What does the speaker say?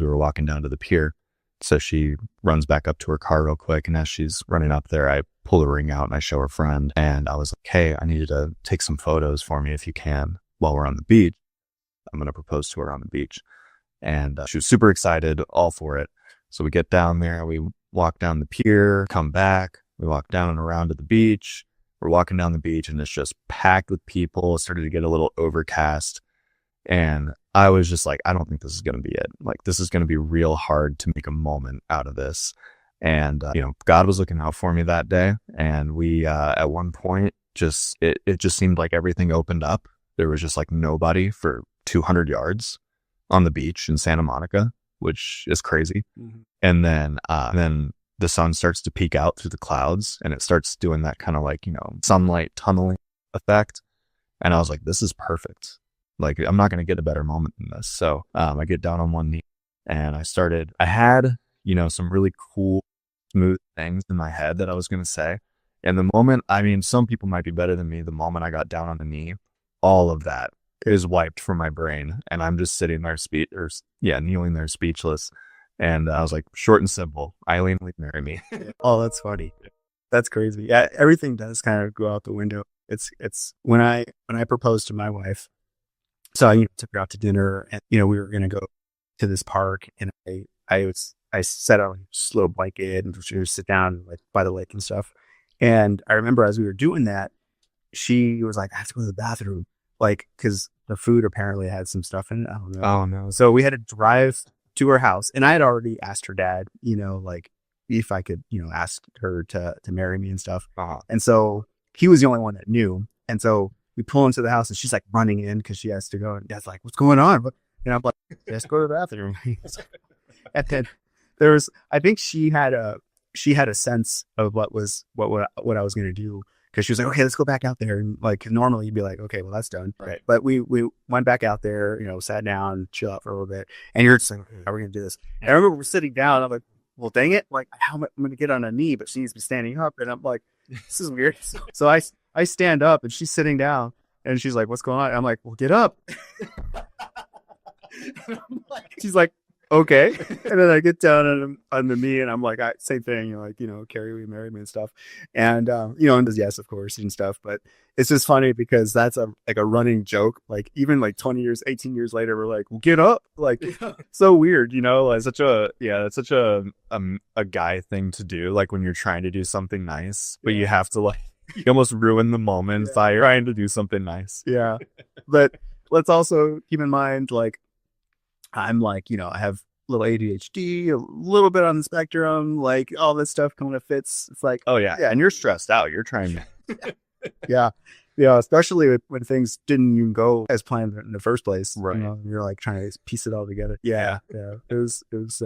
We were walking down to the pier. So she runs back up to her car real quick. And as she's running up there, I pull the ring out and I show her friend. And I was like, hey, I need you to take some photos for me if you can while we're on the beach. I'm going to propose to her on the beach. And she was super excited, all for it. So we get down there, we walk down the pier, come back, we walk down and around to the beach. We're walking down the beach and it's just packed with people. It started to get a little overcast. And I was just like, I don't think this is going to be it. Like, this is going to be real hard to make a moment out of this. And, God was looking out for me that day. And we, at one point, it just seemed like everything opened up. There was just like nobody for 200 yards on the beach in Santa Monica, which is crazy. Mm-hmm. And then the sun starts to peek out through the clouds and it starts doing that kind of like, sunlight tunneling effect. And I was like, this is perfect. Like, I'm not going to get a better moment than this. So I get down on one knee and I had, some really cool, smooth things in my head that I was going to say. And the moment, some people might be better than me. The moment I got down on the knee, all of that is wiped from my brain. And I'm just sitting there kneeling there speechless. And I was like, short and simple, Eileen, will you marry me? Oh, that's funny. That's crazy. Yeah. Everything does kind of go out the window. It's when I proposed to my wife, so I took her out to dinner and, we were going to go to this park and I set out a slow blanket and she would sit down like by the lake and stuff. And I remember as we were doing that, she was like, I have to go to the bathroom. Like, cause the food apparently had some stuff in it. I don't know. Oh no. So we had to drive to her house and I had already asked her dad, like if I could, ask her to marry me and stuff. Uh-huh. And so he was the only one that knew. And so we pull into the house and she's like running in because she has to go. And Dad's like, what's going on? And I'm like, let's go to the bathroom. And then I think she had a sense of what I was going to do. Cause she was like, okay, let's go back out there. And like, normally you'd be like, okay, well that's done. Right. But we went back out there, sat down, chill out for a little bit. And you're just like, okay, how are we going to do this? And I remember we're sitting down. I'm like, well, dang it. Like, how am I going to get on a knee? But she needs to be standing up. And I'm like, this is weird. So I stand up and she's sitting down and she's like, what's going on? I'm like, well, get up. She's like, okay. And then I get down on the knee and I'm like, same thing, Carrie, will you marry me and stuff. And, and does yes, of course, and stuff. But it's just funny because that's a running joke. Like even like 20 years, 18 years later, we're like, well, get up. Like so weird, like It's such a guy thing to do. Like when you're trying to do something nice, but you have to you almost ruin the moment by trying to do something nice. Yeah. But let's also keep in mind, like, I'm like, I have a little ADHD, a little bit on the spectrum, like all this stuff kind of fits. It's like, oh yeah. Yeah. And you're stressed out. You're trying to. Yeah. Yeah. Especially when things didn't even go as planned in the first place. Right. You're like trying to piece it all together. Yeah. Yeah. It was